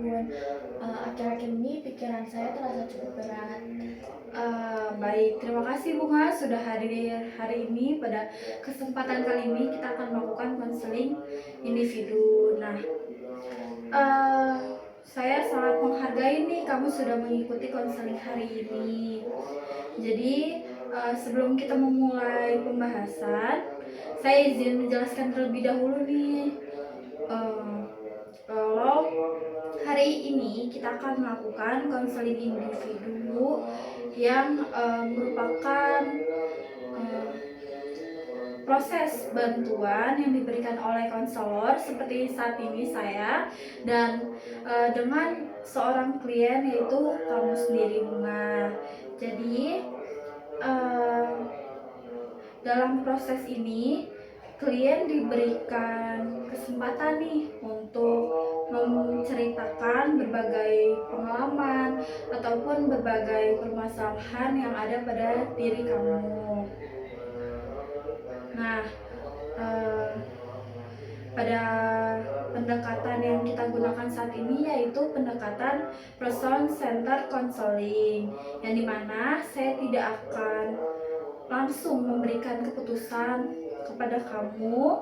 Bun. Akhir-akhir ini pikiran saya terasa cukup berat. Baik, terima kasih Bunga sudah hadir hari ini. Pada kesempatan kali ini kita akan melakukan konseling individu. Nah, eh, saya sangat menghargai nih kamu sudah mengikuti konseling hari ini. Jadi, sebelum kita memulai pembahasan, saya izin menjelaskan terlebih dahulu nih. Kalau hari ini kita akan melakukan konseling individu yang merupakan eh, proses bantuan yang diberikan oleh konselor seperti saat ini saya dan dengan seorang klien yaitu kamu sendiri Bunga. Jadi dalam proses ini klien diberikan kesempatan nih untuk menceritakan berbagai pengalaman ataupun berbagai permasalahan yang ada pada diri kamu. Nah, pada pendekatan yang kita gunakan saat ini yaitu pendekatan person center counseling, yang dimana saya tidak akan langsung memberikan keputusan kepada kamu,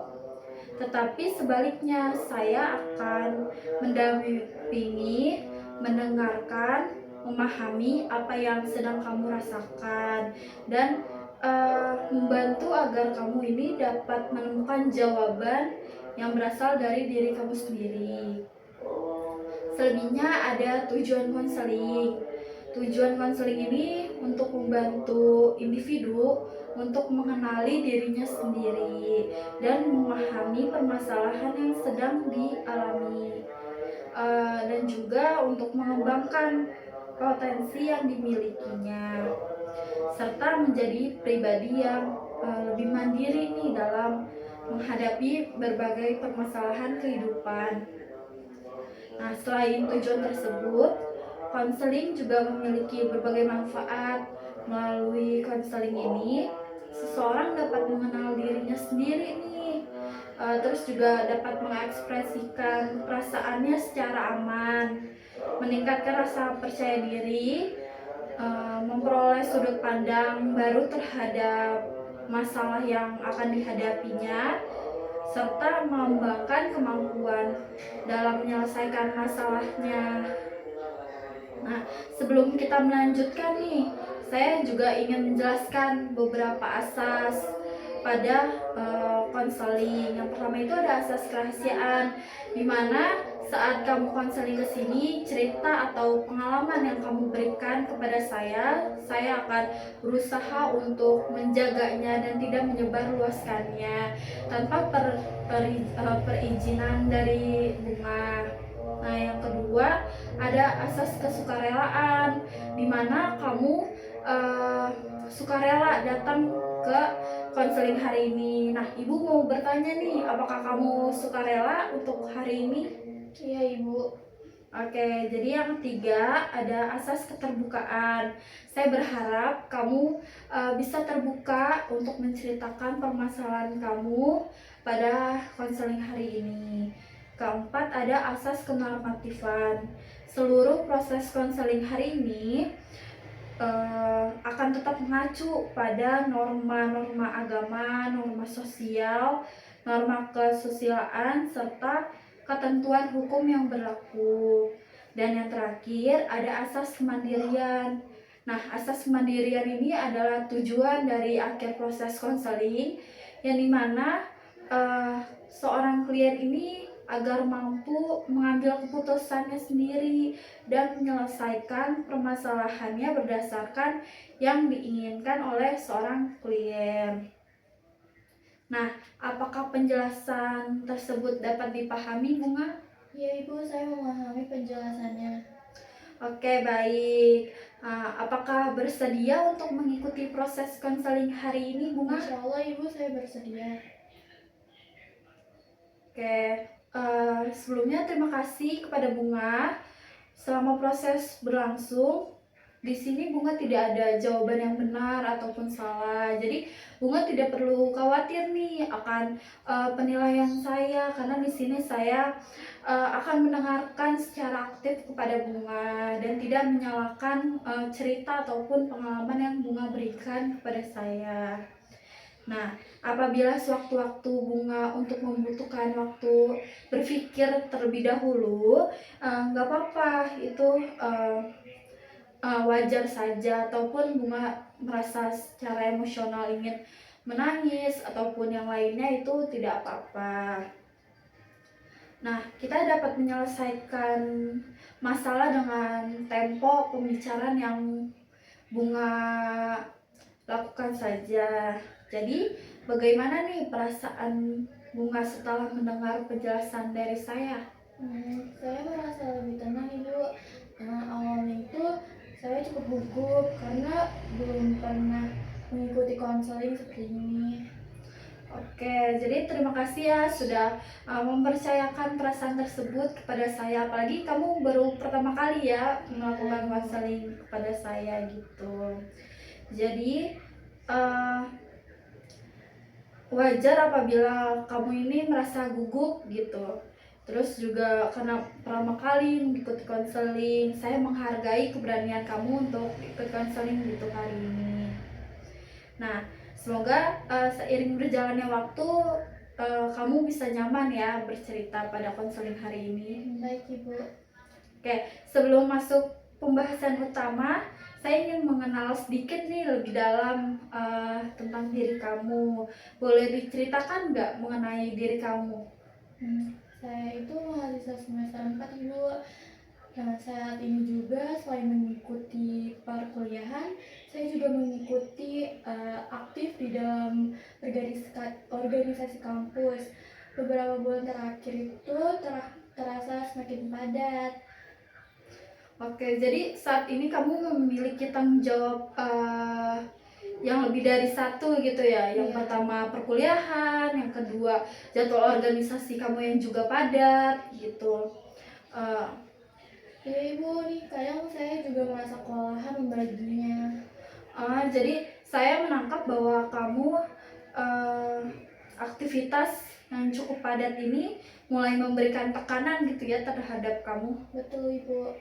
tetapi sebaliknya saya akan mendampingi, mendengarkan, memahami apa yang sedang kamu rasakan dan membantu agar kamu ini dapat menemukan jawaban yang berasal dari diri kamu sendiri. Selebihnya ada tujuan konseling. Tujuan konseling ini untuk membantu individu untuk mengenali dirinya sendiri dan memahami permasalahan yang sedang dialami, dan juga untuk mengembangkan potensi yang dimilikinya serta menjadi pribadi yang lebih mandiri nih dalam menghadapi berbagai permasalahan kehidupan. Nah, selain tujuan tersebut, konseling juga memiliki berbagai manfaat. Melalui konseling ini, seseorang dapat mengenal dirinya sendiri nih, terus juga dapat mengekspresikan perasaannya secara aman, meningkatkan rasa percaya diri, memperoleh sudut pandang baru terhadap masalah yang akan dihadapinya, serta mengembangkan kemampuan dalam menyelesaikan masalahnya. Nah, sebelum kita melanjutkan nih, saya juga ingin menjelaskan beberapa asas pada konseling. Yang pertama itu ada asas kerahasiaan, di mana saat kamu konseling ke sini, cerita atau pengalaman yang kamu berikan kepada saya akan berusaha untuk menjaganya dan tidak menyebarluaskannya tanpa perizinan dari Bunga. Nah, yang kedua ada asas kesukarelaan, di mana kamu sukarela datang ke konseling hari ini. Nah, Ibu mau bertanya nih, apakah kamu sukarela untuk hari ini? Iya, Ibu. Oke, jadi yang ketiga ada asas keterbukaan. Saya berharap kamu bisa terbuka untuk menceritakan permasalahan kamu pada konseling hari ini. Keempat ada asas kenormatifan. Seluruh proses konseling hari ini akan tetap mengacu pada norma-norma agama, norma sosial, norma kesusilaan, serta ketentuan hukum yang berlaku. Dan yang terakhir ada asas kemandirian. Nah, asas kemandirian ini adalah tujuan dari akhir proses konseling, yang dimana seorang klien ini agar mampu mengambil keputusannya sendiri dan menyelesaikan permasalahannya berdasarkan yang diinginkan oleh seorang klien. Nah, apakah penjelasan tersebut dapat dipahami, Bunga? Iya, Ibu, saya memahami penjelasannya. Oke, baik. Apakah bersedia untuk mengikuti proses konseling hari ini, Bunga? Insya Allah, Ibu, saya bersedia. Oke, sebelumnya terima kasih kepada Bunga. Selama proses berlangsung, di sini Bunga tidak ada jawaban yang benar ataupun salah. Jadi Bunga tidak perlu khawatir nih akan penilaian saya, karena di sini saya akan mendengarkan secara aktif kepada Bunga dan tidak menyalahkan cerita ataupun pengalaman yang Bunga berikan kepada saya. Nah, apabila sewaktu-waktu Bunga untuk membutuhkan waktu berpikir terlebih dahulu, nggak apa-apa, itu wajar saja, ataupun Bunga merasa secara emosional ingin menangis ataupun yang lainnya, itu tidak apa-apa. Nah, kita dapat menyelesaikan masalah dengan tempo pembicaraan yang Bunga lakukan saja. Jadi, bagaimana nih perasaan Bunga setelah mendengar penjelasan dari saya? Saya merasa lebih tenang Ibu. Awalnya itu saya cukup gugup karena belum pernah mengikuti konseling seperti ini. Oke, jadi terima kasih ya sudah mempercayakan perasaan tersebut kepada saya. Apalagi kamu baru pertama kali ya melakukan konseling kepada saya gitu. Jadi wajar apabila kamu ini merasa gugup gitu. Terus juga karena pertama kali mengikuti konseling, saya menghargai keberanian kamu untuk ikut konseling gitu hari ini. Nah, semoga seiring berjalannya waktu kamu bisa nyaman ya bercerita pada konseling hari ini. Baik Ibu. Oke, sebelum masuk pembahasan utama, saya ingin mengenal sedikit nih lebih dalam tentang diri kamu. Boleh diceritakan nggak mengenai diri kamu? Saya itu mahasiswa semester 4 Ibu. Nah, saat ini juga selain mengikuti perkuliahan, saya juga mengikuti aktif di dalam organisasi kampus. Beberapa bulan terakhir itu terasa semakin padat. Oke, jadi saat ini kamu memiliki tanggung jawab yang lebih dari satu gitu ya. Yang Iya. pertama perkuliahan, yang kedua jadwal organisasi kamu yang juga padat gitu. Ya Ibu, nih kadang saya juga merasa kewalahan membaginya. Jadi saya menangkap bahwa kamu aktivitas yang cukup padat ini mulai memberikan tekanan gitu ya terhadap kamu. Betul Ibu.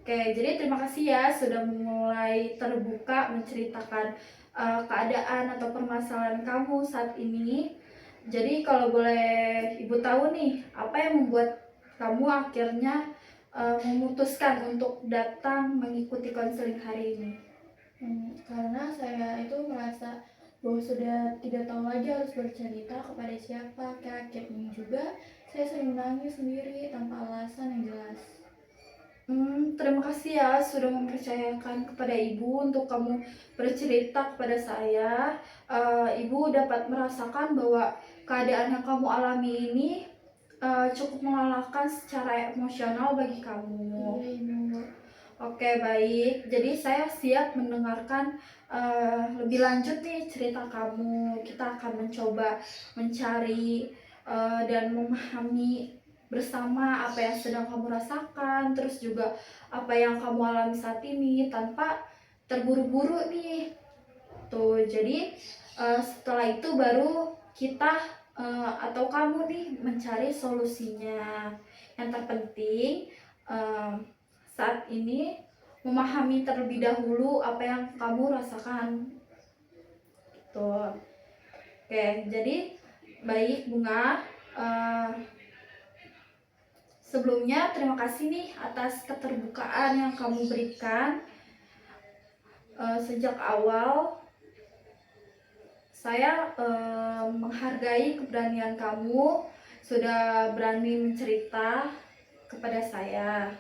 Oke, jadi terima kasih ya sudah mulai terbuka menceritakan keadaan atau permasalahan kamu saat ini. Jadi kalau boleh Ibu tahu nih, apa yang membuat kamu akhirnya memutuskan untuk datang mengikuti konseling hari ini? Karena saya itu merasa bahwa sudah tidak tahu lagi harus bercerita kepada siapa. Akhir-akhir ini juga saya sering menangis sendiri tanpa alasan yang jelas. Terima kasih ya sudah mempercayakan kepada Ibu untuk kamu bercerita kepada saya. Ibu dapat merasakan bahwa keadaan yang kamu alami ini cukup melelahkan secara emosional bagi kamu. Iya Ibu. Oke, baik. Jadi saya siap mendengarkan lebih lanjut nih cerita kamu. Kita akan mencoba mencari dan memahami bersama apa yang sedang kamu rasakan, terus juga apa yang kamu alami saat ini tanpa terburu-buru nih. Tuh, jadi setelah itu baru kita atau kamu nih mencari solusinya. Yang terpenting saat ini memahami terlebih dahulu apa yang kamu rasakan. Tuh. Oke, jadi baik Bunga. Sebelumnya terima kasih nih atas keterbukaan yang kamu berikan sejak awal. Saya menghargai keberanian kamu sudah berani mencerita kepada saya.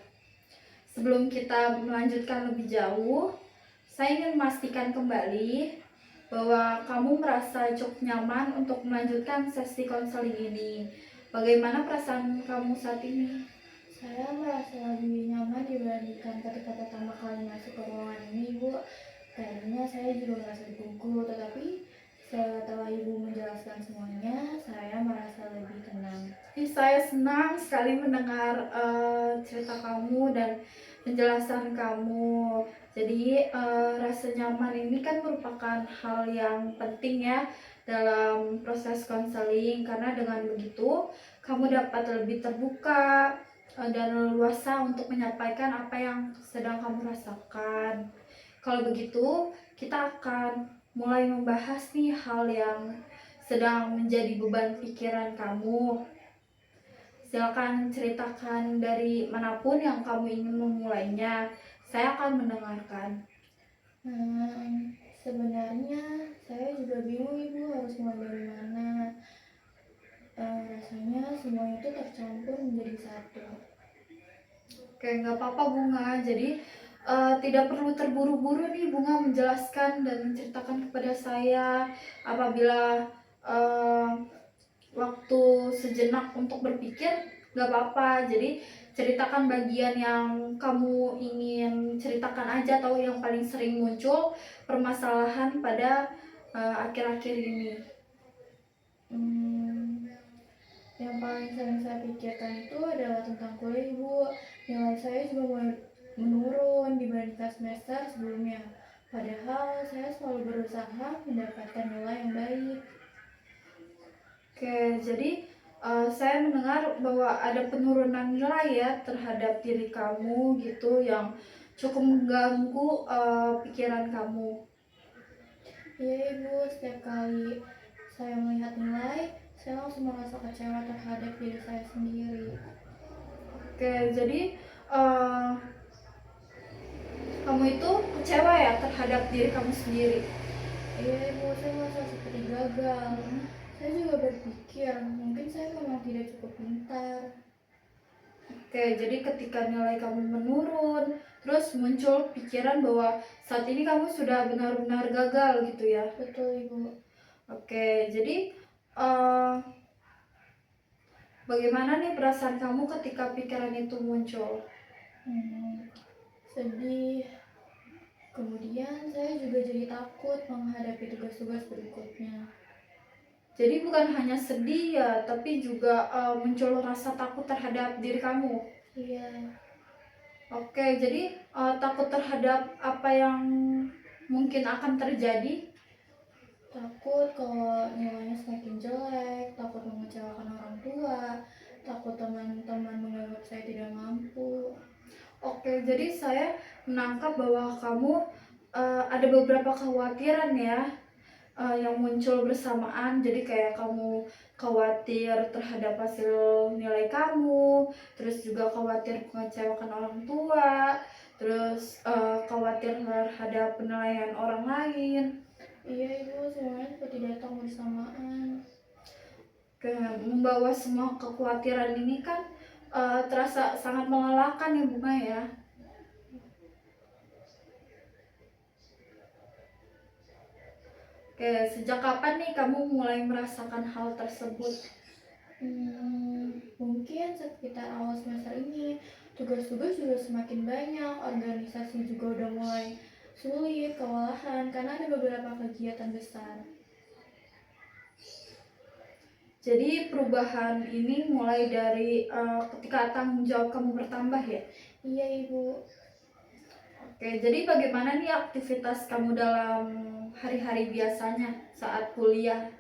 Sebelum kita melanjutkan lebih jauh, saya ingin memastikan kembali bahwa kamu merasa cukup nyaman untuk melanjutkan sesi konseling ini. Bagaimana perasaan kamu saat ini? Saya merasa lebih nyaman dibandingkan ketika pertama kali masuk ke ruangan ini, Ibu. Kayaknya saya juga merasa gugup, tetapi setelah Ibu menjelaskan semuanya, saya merasa lebih tenang. Saya senang sekali mendengar cerita kamu, dan penjelasan kamu. Jadi rasa nyaman ini kan merupakan hal yang penting ya dalam proses konseling, karena dengan begitu kamu dapat lebih terbuka dan leluasa untuk menyampaikan apa yang sedang kamu rasakan. Kalau begitu, kita akan mulai membahas nih hal yang sedang menjadi beban pikiran kamu. Silakan ceritakan dari manapun yang kamu ingin memulainya. Saya akan mendengarkan. Sebenarnya saya juga bingung Ibu harus mulai dari mana. Rasanya semuanya itu tercampur menjadi satu. Oke, nggak apa-apa Bunga. Jadi tidak perlu terburu-buru nih Bunga menjelaskan dan menceritakan kepada saya. Apabila waktu sejenak untuk berpikir, nggak apa-apa. Jadi ceritakan bagian yang kamu ingin ceritakan aja, atau yang paling sering muncul permasalahan pada akhir-akhir ini. Yang paling sering saya pikirkan itu adalah tentang kuliah Ibu. Nilai saya juga mulai menurun dibandingkan semester sebelumnya. Padahal saya selalu berusaha mendapatkan nilai yang baik. Oke, jadi saya mendengar bahwa ada penurunan nilai ya terhadap diri kamu gitu, yang cukup mengganggu pikiran kamu. Iya Ibu, setiap kali saya melihat nilai, saya langsung merasa kecewa terhadap diri saya sendiri. Oke, jadi kamu itu kecewa ya terhadap diri kamu sendiri. Iya Ibu, saya merasa seperti gagal. Saya juga berpikir, mungkin saya memang tidak cukup pintar. Oke, jadi ketika nilai kamu menurun, terus muncul pikiran bahwa saat ini kamu sudah benar-benar gagal gitu ya. Betul Ibu. Oke, jadi bagaimana nih perasaan kamu ketika pikiran itu muncul? Sedih. Kemudian saya juga jadi takut menghadapi tugas-tugas berikutnya. Jadi bukan hanya sedih ya, tapi juga muncul rasa takut terhadap diri kamu. Iya. Oke, jadi takut terhadap apa yang mungkin akan terjadi? Takut kalau nilainya semakin jelek, takut mengecewakan orang tua, takut teman-teman menganggap saya tidak mampu. Oke, jadi saya menangkap bahwa kamu ada beberapa kekhawatiran ya yang muncul bersamaan. Jadi kayak kamu khawatir terhadap hasil nilai kamu, terus juga khawatir mengecewakan orang tua, terus khawatir terhadap penilaian orang lain. Iya Ibu, semuanya seperti datang bersamaan. Membawa semua kekhawatiran ini kan terasa sangat melelahkan ya Bunga ya. Oke, sejak kapan nih kamu mulai merasakan hal tersebut? Mungkin sekitar awal semester ini. Tugas-tugas juga semakin banyak, organisasi juga udah mulai sulit, kewalahan, karena ada beberapa kegiatan besar. Jadi perubahan ini mulai dari ketika tanggung jawab kamu bertambah ya? Iya Ibu. Oke, jadi bagaimana nih aktivitas kamu dalam hari-hari biasanya saat kuliah?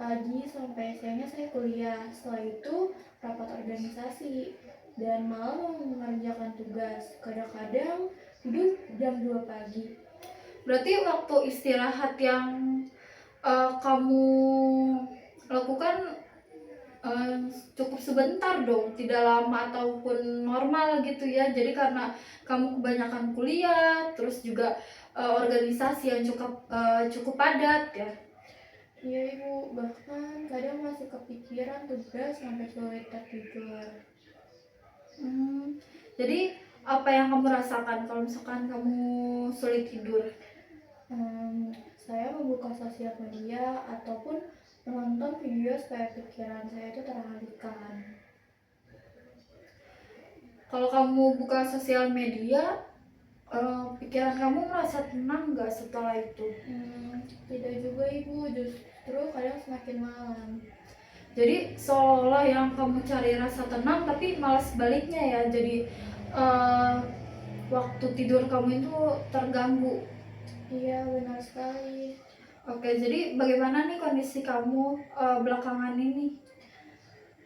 Pagi sampai siangnya saya kuliah, setelah itu rapat organisasi, dan malam mengerjakan tugas. Kadang-kadang tidur jam 2 pagi. Berarti waktu istirahat yang kamu lakukan cukup sebentar dong, tidak lama ataupun normal gitu ya. Jadi karena kamu kebanyakan kuliah, terus juga organisasi yang cukup padat ya. Iya Ibu, bahkan kadang masih kepikiran tugas sampai sulit tertidur. Jadi apa yang kamu rasakan kalau misalkan kamu sulit tidur? Saya membuka sosial media ataupun menonton video supaya pikiran saya itu teralihkan. Kalau kamu buka sosial media, pikiran kamu merasa tenang nggak setelah itu? Tidak juga Ibu, justru kadang semakin malam. Jadi seolah yang kamu cari rasa tenang, tapi malah sebaliknya ya. Jadi eh, waktu tidur kamu itu terganggu. Iya, benar sekali. Oke, jadi bagaimana nih kondisi kamu belakangan ini?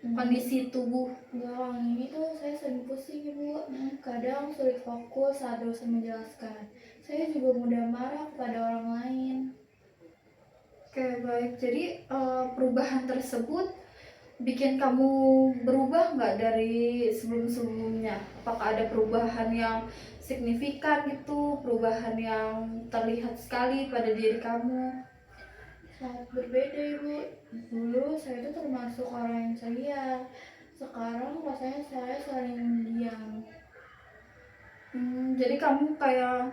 Kondisi tubuh? Belakangan ini tuh saya sering pusing Ibu. Kadang sulit fokus saat dosen menjelaskan. Saya juga mudah marah kepada orang lain. Oke, baik. Jadi perubahan tersebut bikin kamu berubah nggak dari sebelum-sebelumnya? Apakah ada perubahan yang signifikan gitu, perubahan yang terlihat sekali pada diri kamu? Sangat berbeda Ibu. Dulu saya itu termasuk orang yang ceria. Sekarang rasanya saya saling diam. Jadi kamu kayak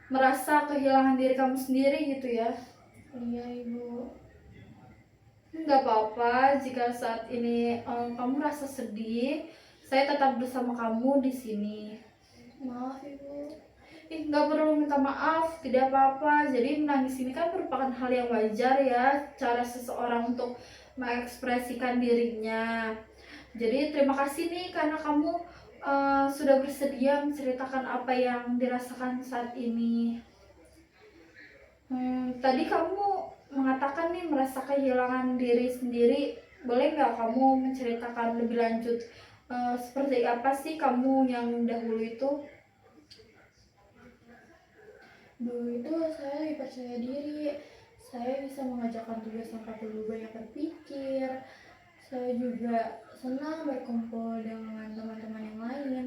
merasa kehilangan diri kamu sendiri gitu ya? Iya Ibu. Nggak apa-apa jika saat ini kamu merasa sedih. Saya tetap bersama kamu di sini. Maaf Ibu. Nggak perlu minta maaf, tidak apa-apa. Jadi menangis ini kan merupakan hal yang wajar ya, cara seseorang untuk mengekspresikan dirinya. Jadi terima kasih nih karena kamu sudah bersedia menceritakan apa yang dirasakan saat ini. Tadi kamu mengatakan nih merasa kehilangan diri sendiri. Boleh nggak kamu menceritakan lebih lanjut seperti apa sih kamu yang dahulu itu? Dulu itu saya lebih percaya diri. Saya bisa mengerjakan tugas tanpa perlu banyak berpikir. Saya juga senang berkumpul dengan teman-teman yang lain.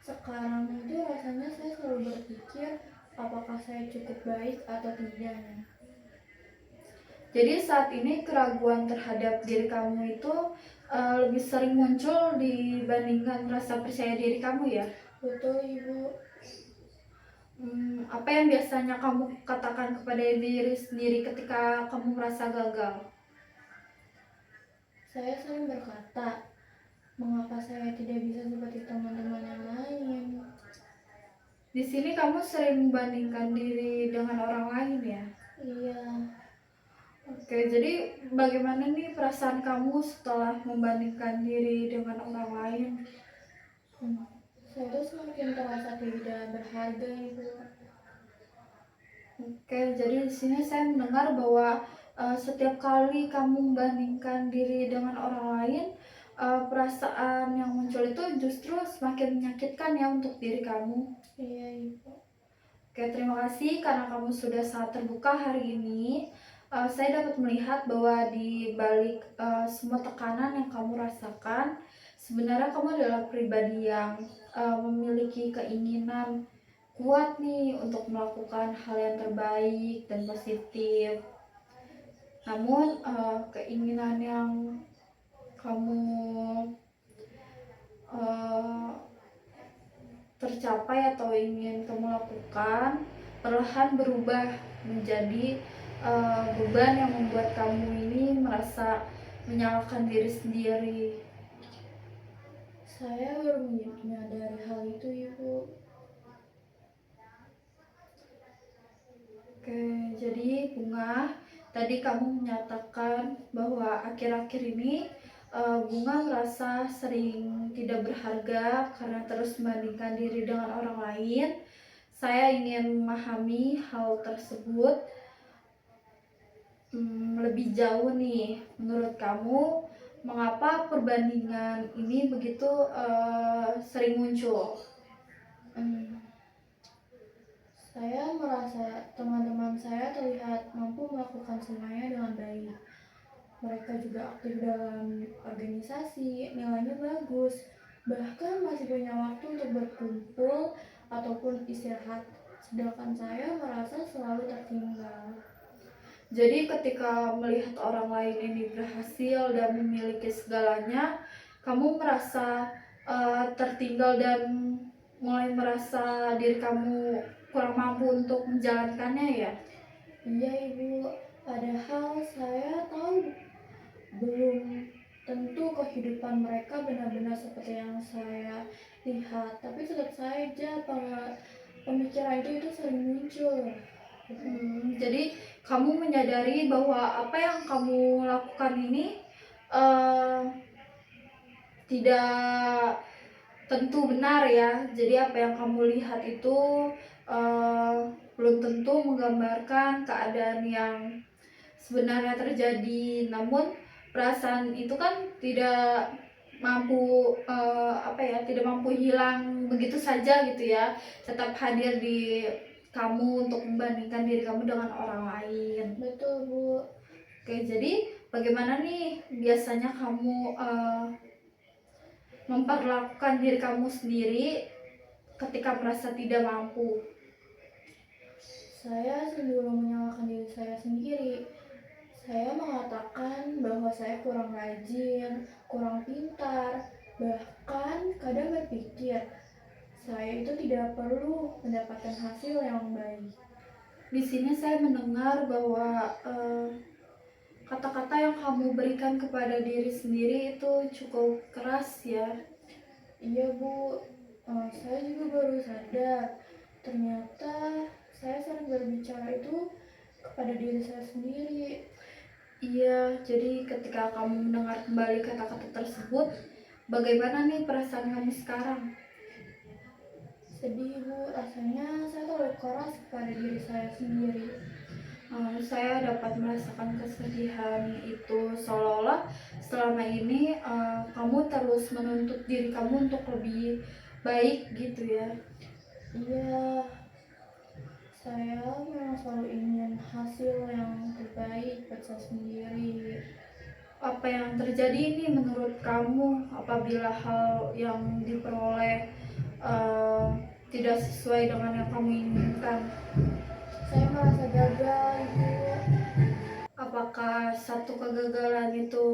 Sekarang itu rasanya saya selalu berpikir apakah saya cukup baik atau tidak. Jadi saat ini keraguan terhadap diri kamu itu lebih sering muncul dibandingkan rasa percaya diri kamu ya? Betul Ibu. Apa yang biasanya kamu katakan kepada diri sendiri ketika kamu merasa gagal? Saya sering berkata, mengapa saya tidak bisa seperti teman-teman yang lain? Di sini kamu sering membandingkan diri dengan orang lain ya? Iya, Oke, jadi bagaimana nih perasaan kamu setelah membandingkan diri dengan orang lain? saya tuh semakin terasa tidak berharga Ibu. Oke, jadi di sini saya mendengar bahwa setiap kali kamu membandingkan diri dengan orang lain, perasaan yang muncul itu justru semakin menyakitkan ya untuk diri kamu. Iya Ibu. Oke, terima kasih karena kamu sudah sangat terbuka hari ini. Saya dapat melihat bahwa di balik semua tekanan yang kamu rasakan, sebenarnya kamu adalah pribadi yang memiliki keinginan kuat nih untuk melakukan hal yang terbaik dan positif. Namun keinginan yang kamu tercapai atau ingin kamu lakukan perlahan berubah menjadi beban yang membuat kamu ini merasa menyalahkan diri sendiri. Saya baru menyadari hal itu Ibu. Oke, jadi Bunga, tadi kamu menyatakan bahwa akhir-akhir ini Bunga merasa sering tidak berharga karena terus membandingkan diri dengan orang lain. Saya ingin memahami hal tersebut lebih jauh nih. Menurut kamu, mengapa perbandingan ini begitu sering muncul? Saya merasa teman-teman saya terlihat mampu melakukan semuanya dengan baik. Mereka juga aktif dalam organisasi, nilainya bagus, bahkan masih punya waktu untuk berkumpul ataupun istirahat. Sedangkan saya merasa selalu tertinggal. Jadi ketika melihat orang lain ini berhasil dan memiliki segalanya, kamu merasa tertinggal dan mulai merasa diri kamu kurang mampu untuk menjalankannya ya? Iya Ibu, padahal saya tahu belum tentu kehidupan mereka benar-benar seperti yang saya lihat, tapi tetap saja pemikiran itu sering muncul. Jadi kamu menyadari bahwa apa yang kamu lakukan ini tidak tentu benar ya. Jadi apa yang kamu lihat itu belum tentu menggambarkan keadaan yang sebenarnya terjadi. Namun perasaan itu kan tidak mampu tidak mampu hilang begitu saja gitu ya. Tetap hadir di kamu untuk membandingkan diri kamu dengan orang lain. Betul, Bu. Oke, jadi bagaimana nih biasanya kamu memperlakukan diri kamu sendiri ketika merasa tidak mampu? Saya sebelum menyalahkan diri saya sendiri, saya mengatakan bahwa saya kurang rajin, kurang pintar, bahkan kadang berpikir saya itu tidak perlu mendapatkan hasil yang baik. Di sini saya mendengar bahwa kata-kata yang kamu berikan kepada diri sendiri itu cukup keras ya. Iya, Bu. Saya juga baru sadar ternyata saya sering berbicara itu kepada diri saya sendiri. Iya, jadi ketika kamu mendengar kembali kata-kata tersebut, bagaimana nih perasaan kamu sekarang? Sedih, Bu. Rasanya saya terlalu keras kepada diri saya sendiri. Saya dapat merasakan kesedihan itu, seolah-olah selama ini kamu terus menuntut diri kamu untuk lebih baik gitu ya. Iya, saya memang selalu ingin hasil yang terbaik buat saya sendiri. Apa yang terjadi ini menurut kamu apabila hal yang diperoleh tidak sesuai dengan yang kamu inginkan? Saya merasa gagal, Ibu. Apakah satu kegagalan itu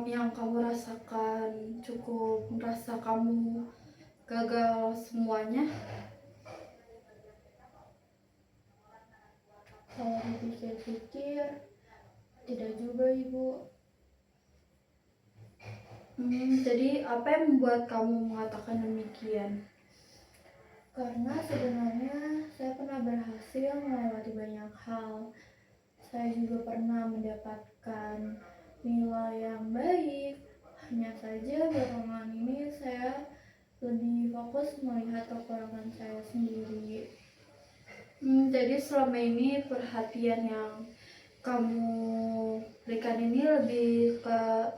yang kamu rasakan cukup merasa kamu gagal semuanya? Saya dipikir-pikir, tidak juga, Ibu. Jadi apa yang membuat kamu mengatakan demikian? Karena sebenarnya saya pernah berhasil melewati banyak hal. Saya juga pernah mendapatkan nilai yang baik. Hanya saja belakangan ini saya lebih fokus melihat kekurangan saya sendiri. Jadi selama ini perhatian yang kamu berikan ini lebih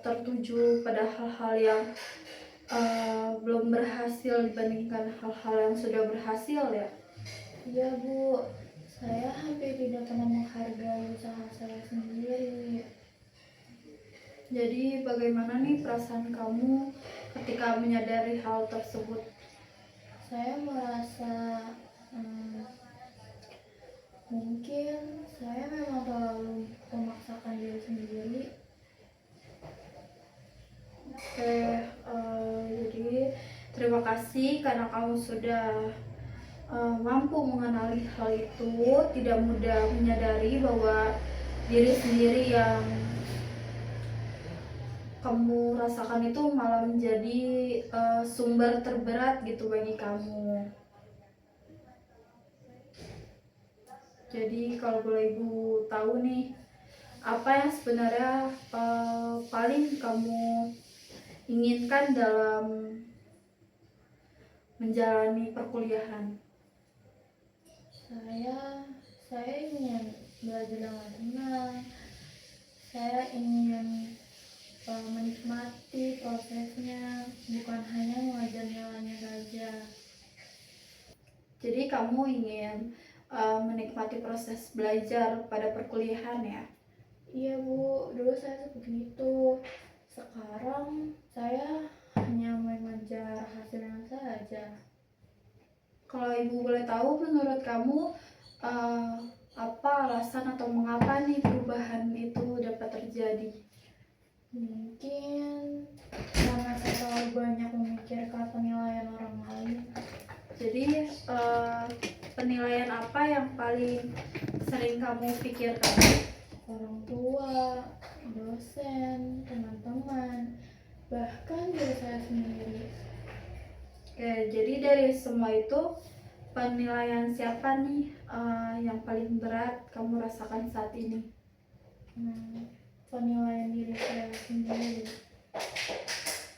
tertuju pada hal-hal yang belum berhasil dibandingkan hal-hal yang sudah berhasil ya? Iya, Bu. Saya hampir tidak pernah menghargai usaha saya sendiri. Jadi bagaimana nih perasaan kamu ketika menyadari hal tersebut? Saya merasa mungkin saya memang terlalu memaksakan diri sendiri. Oke, jadi terima kasih karena kamu sudah mampu mengenali hal itu. Tidak mudah menyadari bahwa diri sendiri yang kamu rasakan itu malah menjadi sumber terberat gitu bagi kamu. Jadi kalau boleh Ibu tahu nih, apa yang sebenarnya paling kamu inginkan dalam menjalani perkuliahan? Saya ingin belajar dengan tenang. Saya ingin menikmati prosesnya, bukan hanya mengajar nilainya saja. Jadi kamu ingin menikmati proses belajar pada perkuliahan ya? Iya, Bu, dulu saya seperti itu. Sekarang saya hanya mengejar hasilnya saja. Kalau Ibu boleh tahu, menurut kamu apa alasan atau mengapa nih perubahan itu dapat terjadi? Mungkin karena saya terlalu banyak memikirkan penilaian orang lain. Jadi penilaian apa yang paling sering kamu pikirkan? Orang tua, dosen, teman-teman, bahkan diri saya sendiri. Oke, jadi dari semua itu penilaian siapa nih yang paling berat kamu rasakan saat ini? Penilaian diri saya sendiri.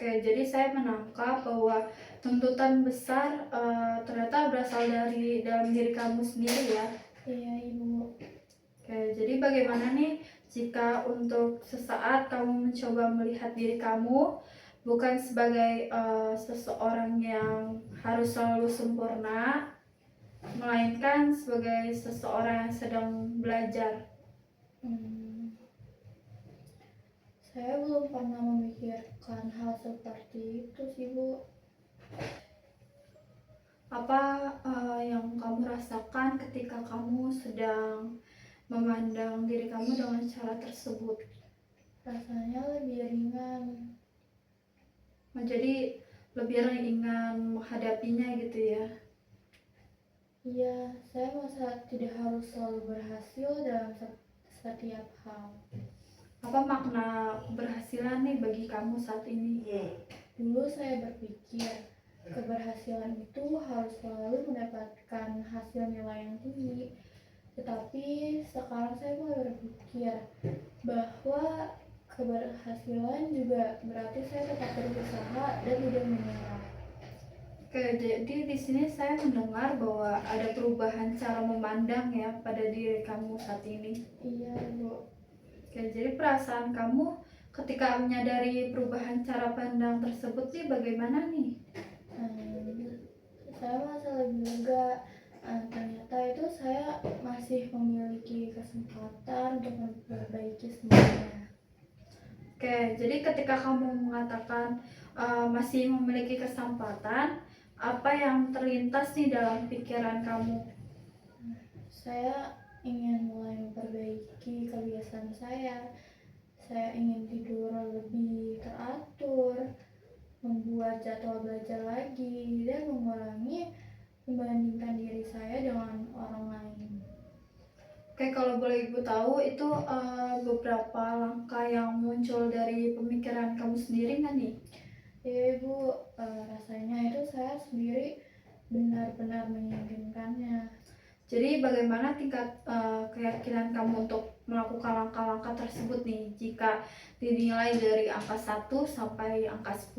Oke, jadi saya menangkap bahwa tuntutan besar ternyata berasal dari dalam diri kamu sendiri ya. Iya Ibu. Oke, jadi bagaimana nih jika untuk sesaat kamu mencoba melihat diri kamu bukan sebagai seseorang yang harus selalu sempurna, melainkan sebagai seseorang yang sedang belajar. Hmm, saya belum pernah memikirkan hal seperti itu sih Bu. Apa yang kamu rasakan ketika kamu sedang memandang diri kamu dengan cara tersebut? Rasanya lebih ringan. Jadi lebih ringan menghadapinya gitu ya. Iya, saya merasa tidak harus selalu berhasil dalam setiap hal. Apa makna keberhasilan nih bagi kamu saat ini? Dulu saya berpikir keberhasilan itu harus selalu mendapatkan hasil nilai yang tinggi. Tetapi sekarang saya mulai berpikir bahwa keberhasilan juga berarti saya tetap berusaha dan tidak menyerah. Oke, jadi di sini saya mendengar bahwa ada perubahan cara memandang ya pada diri kamu saat ini. Iya, Bu. Oke, jadi perasaan kamu ketika menyadari perubahan cara pandang tersebut nih bagaimana nih? Saya merasa lebih lega. Ternyata itu saya masih memiliki kesempatan untuk memperbaiki semuanya. Oke, jadi ketika kamu mengatakan masih memiliki kesempatan, apa yang terlintas nih dalam pikiran kamu? Saya ingin mulai memperbaiki kebiasaan saya. Saya ingin tidur lebih teratur, membuat jadwal belajar lagi, dan mengurangi membandingkan diri saya dengan orang lain. Oke, kalau boleh Ibu tahu itu beberapa langkah yang muncul dari pemikiran kamu sendiri nggak nih? Ya Ibu, rasanya itu saya sendiri benar-benar menginginkannya. Jadi bagaimana tingkat keyakinan kamu untuk melakukan langkah-langkah tersebut nih jika dinilai dari angka 1 sampai angka 10?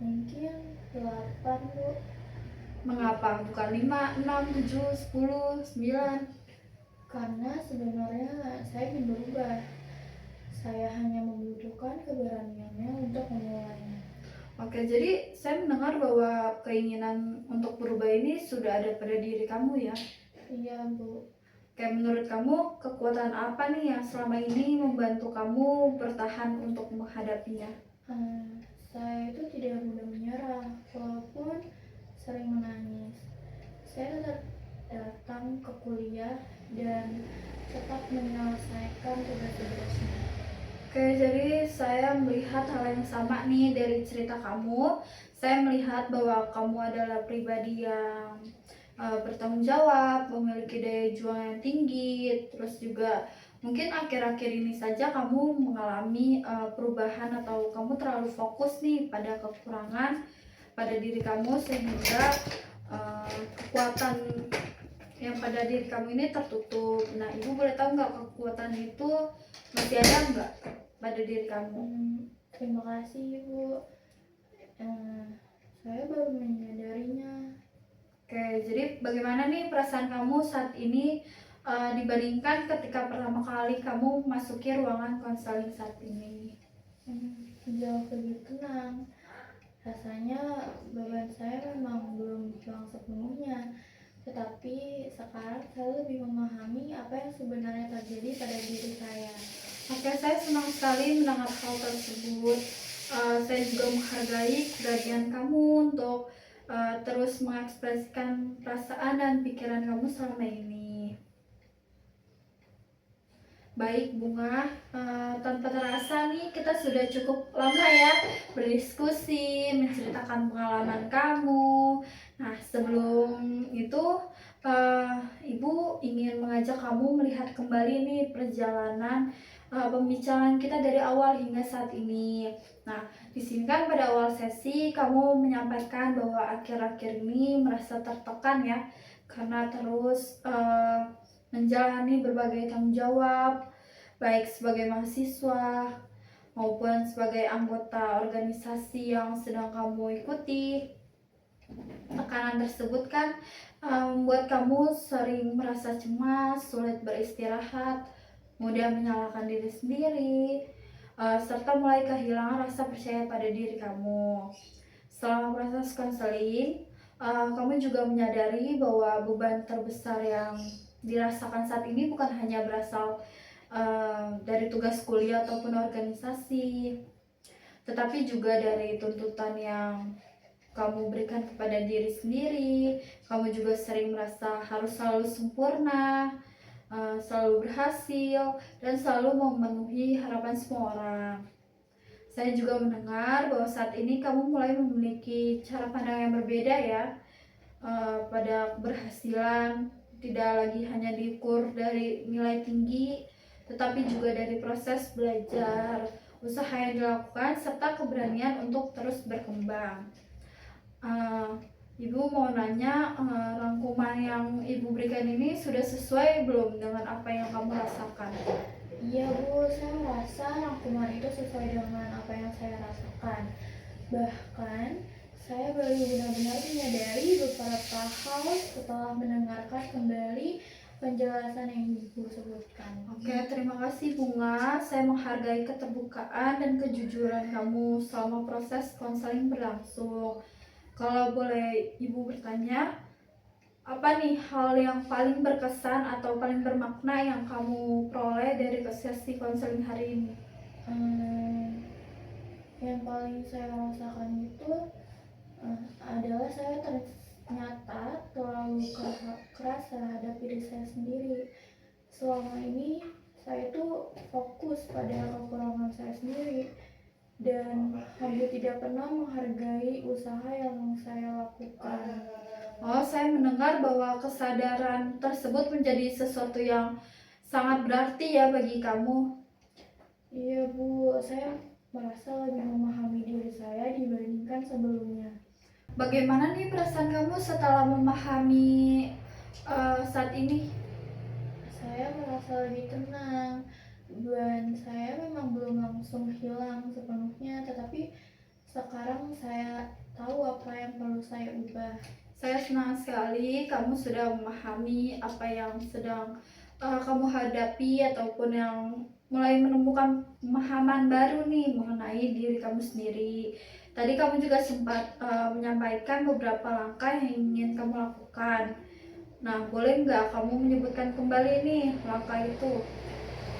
Mungkin 8 Bu. Mengapa? Bukan 5, 6, 7, 10, 9? Karena sebenarnya saya ingin berubah. Saya hanya membutuhkan keberaniannya untuk memulainya. Oke, jadi saya mendengar bahwa keinginan untuk berubah ini sudah ada pada diri kamu ya? Iya Bu. Oke, menurut kamu kekuatan apa nih yang selama ini membantu kamu bertahan untuk menghadapinya? Saya itu tidak mudah menyerah, walaupun sering menangis. Saya tetap datang ke kuliah dan tetap menyelesaikan tugas-tugasnya. Oke, jadi saya melihat hal yang sama nih dari cerita kamu. Saya melihat bahwa kamu adalah pribadi yang bertanggung jawab, memiliki daya juang yang tinggi, terus juga mungkin akhir-akhir ini saja kamu mengalami perubahan atau kamu terlalu fokus nih pada kekurangan pada diri kamu sehingga kekuatan yang pada diri kamu ini tertutup. Nah, Ibu boleh tahu nggak kekuatan itu masih ada nggak pada diri kamu? Terima kasih Bu. Saya baru menyadarinya. Oke, jadi bagaimana nih perasaan kamu saat ini dibandingkan ketika pertama kali kamu masuki ruangan konseling saat ini? Jauh lebih tenang. Rasanya beban saya memang belum hilang sepenuhnya. Tetapi sekarang saya lebih memahami apa yang sebenarnya terjadi pada diri saya. Oke, saya senang sekali mendengar hal tersebut. Saya juga menghargai keberanian kamu untuk terus mengekspresikan perasaan dan pikiran kamu selama ini. Baik Bunga, tanpa terasa nih kita sudah cukup lama ya berdiskusi, menceritakan pengalaman kamu. Nah, sebelum itu Ibu ingin mengajak kamu melihat kembali nih perjalanan pembicaraan kita dari awal hingga saat ini. Nah, di sini kan pada awal sesi kamu menyampaikan bahwa akhir-akhir ini merasa tertekan ya karena terus menjalani berbagai tanggung jawab baik sebagai mahasiswa maupun sebagai anggota organisasi yang sedang kamu ikuti. Tekanan tersebut kan membuat kamu sering merasa cemas, sulit beristirahat, mudah menyalahkan diri sendiri, serta mulai kehilangan rasa percaya pada diri kamu. Selama proses konseling, kamu juga menyadari bahwa beban terbesar yang dirasakan saat ini bukan hanya berasal dari tugas kuliah ataupun organisasi, tetapi juga dari tuntutan yang kamu berikan kepada diri sendiri. Kamu juga sering merasa harus selalu sempurna, selalu berhasil, dan selalu memenuhi harapan semua orang. Saya juga mendengar bahwa saat ini kamu mulai memiliki cara pandang yang berbeda ya, pada keberhasilan. Tidak lagi hanya diukur dari nilai tinggi, tetapi juga dari proses belajar, usaha yang dilakukan, serta keberanian untuk terus berkembang. Ibu mau nanya, rangkuman yang Ibu berikan ini sudah sesuai belum dengan apa yang kamu rasakan? Iya Bu, saya merasa rangkuman itu sesuai dengan apa yang saya rasakan. Bahkan saya baru benar-benar menyadari beberapa hal setelah mendengarkan kembali penjelasan yang Ibu sebutkan. Oke, terima kasih Bunga. Saya menghargai keterbukaan dan kejujuran kamu selama proses konseling berlangsung. Kalau boleh Ibu bertanya, apa nih hal yang paling berkesan atau paling bermakna yang kamu peroleh dari sesi konseling hari ini? Yang paling saya rasakan itu adalah saya ternyata terlalu keras terhadap diri saya sendiri. Selama ini saya tuh fokus pada kekurangan saya sendiri dan hampir tidak pernah menghargai usaha yang saya lakukan. Oh, saya mendengar bahwa kesadaran tersebut menjadi sesuatu yang sangat berarti ya bagi kamu. Iya Bu, saya merasa lebih memahami diri saya dibandingkan sebelumnya. Bagaimana nih perasaan kamu setelah memahami saat ini? Saya merasa lebih tenang. Beban saya memang belum langsung hilang sepenuhnya, tetapi sekarang saya tahu apa yang perlu saya ubah. Saya senang sekali kamu sudah memahami apa yang sedang kamu hadapi ataupun yang mulai menemukan pemahaman baru nih mengenai diri kamu sendiri. Tadi kamu juga sempat menyampaikan beberapa langkah yang ingin kamu lakukan. Nah, boleh nggak kamu menyebutkan kembali nih langkah itu?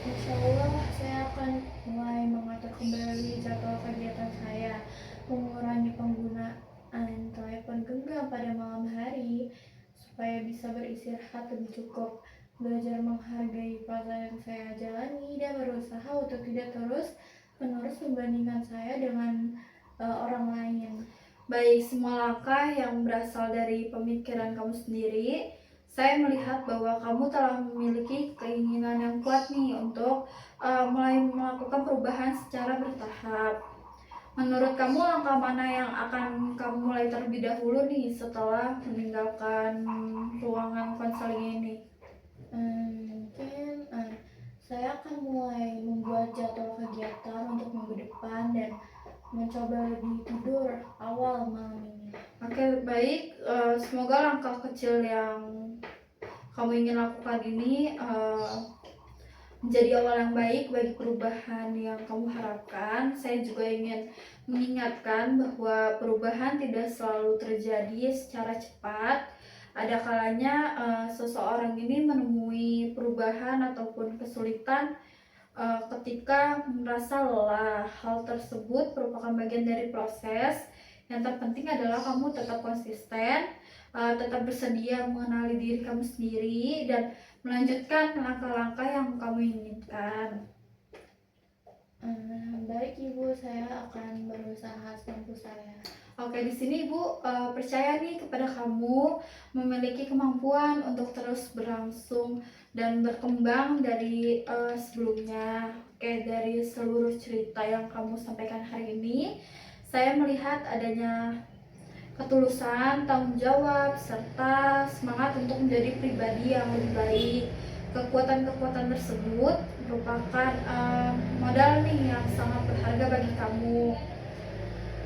Insya Allah saya akan mulai mengatur kembali jadwal kegiatan saya, mengurangi penggunaan telepon genggam pada malam hari supaya bisa beristirahat lebih cukup, belajar menghargai proses yang saya jalani, dan berusaha untuk tidak terus-menerus membandingkan saya dengan orang lain. Baik, semua langkah yang berasal dari pemikiran kamu sendiri, saya melihat bahwa kamu telah memiliki keinginan yang kuat nih untuk mulai melakukan perubahan secara bertahap. Menurut kamu langkah mana yang akan kamu mulai terlebih dahulu nih setelah meninggalkan ruangan konseling ini? Mungkin saya akan mulai membuat jadwal kegiatan untuk minggu depan dan mencoba lebih tidur awal malam ini. Oke, baik. Semoga langkah kecil yang kamu ingin lakukan ini menjadi awal yang baik bagi perubahan yang kamu harapkan. Saya juga ingin mengingatkan bahwa perubahan tidak selalu terjadi secara cepat. Ada kalanya seseorang ini menemui perubahan ataupun kesulitan ketika merasa lelah. Hal tersebut merupakan bagian dari proses. Yang terpenting adalah kamu tetap konsisten, tetap bersedia mengenali diri kamu sendiri, dan melanjutkan langkah-langkah yang kamu inginkan. Baik Ibu, saya akan berusaha semampu saya. Oke, di sini Ibu percaya nih kepada kamu memiliki kemampuan untuk terus berlangsung dan berkembang dari sebelumnya. Oke, dari seluruh cerita yang kamu sampaikan hari ini, saya melihat adanya ketulusan, tanggung jawab, serta semangat untuk menjadi pribadi yang lebih baik. Kekuatan-kekuatan tersebut merupakan modal nih yang sangat berharga bagi kamu.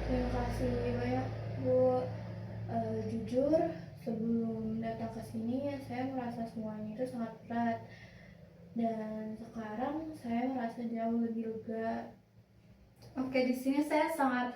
Terima kasih banyak Bu. Jujur, sebelum datang ke sini saya merasa semuanya itu sangat berat, dan sekarang saya merasa jauh lebih lega. Oke, di sini saya sangat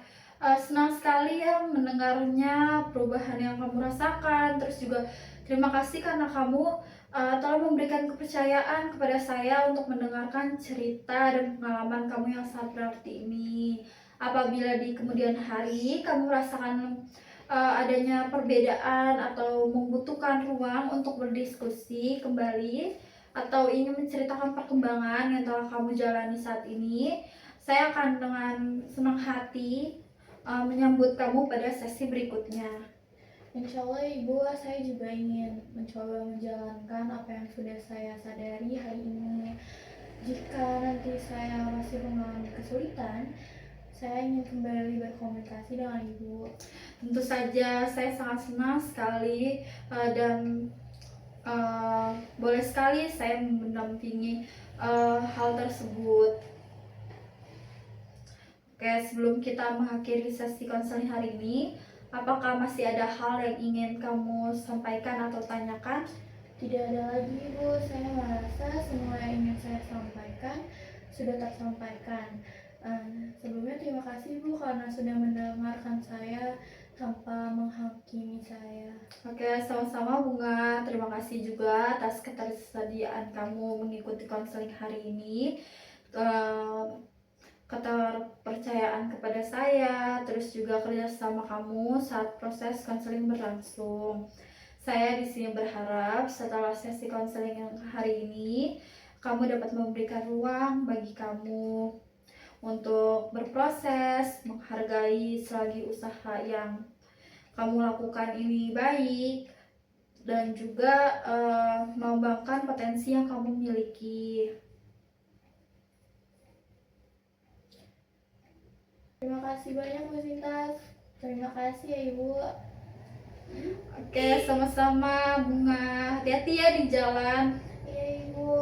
senang sekali ya mendengarnya, perubahan yang kamu rasakan. Terus juga terima kasih karena kamu telah memberikan kepercayaan kepada saya untuk mendengarkan cerita dan pengalaman kamu yang sangat berarti ini. Apabila di kemudian hari kamu merasakan adanya perbedaan atau membutuhkan ruang untuk berdiskusi kembali atau ingin menceritakan perkembangan yang telah kamu jalani saat ini, saya akan dengan senang hati menyambut kamu pada sesi berikutnya. Insya Allah Ibu, saya juga ingin mencoba menjalankan apa yang sudah saya sadari hari ini. Jika nanti saya masih mengalami kesulitan, saya ingin kembali berkomunikasi dengan Ibu. Tentu saja saya sangat senang sekali dan boleh sekali saya mendampingi hal tersebut. Oke, sebelum kita mengakhiri sesi konseling hari ini, apakah masih ada hal yang ingin kamu sampaikan atau tanyakan? Tidak ada lagi Ibu, saya merasa semua yang ingin saya sampaikan sudah tersampaikan. Sebelumnya terima kasih Bu karena sudah mendengarkan saya tanpa menghakimi saya. Oke, sama-sama Bunga. Terima kasih juga atas ketersediaan kamu mengikuti konseling hari ini. Keterpercayaan kepada saya, terus juga kerjasama kamu saat proses konseling berlangsung. Saya di sini berharap setelah sesi konseling yang hari ini, kamu dapat memberikan ruang bagi kamu untuk berproses, menghargai selagi usaha yang kamu lakukan ini baik, dan juga mengembangkan potensi yang kamu miliki. Terima kasih banyak Bu Sinta. Terima kasih ya Ibu. Oke, sama-sama Bunga. Hati-hati ya di jalan. Iya Ibu.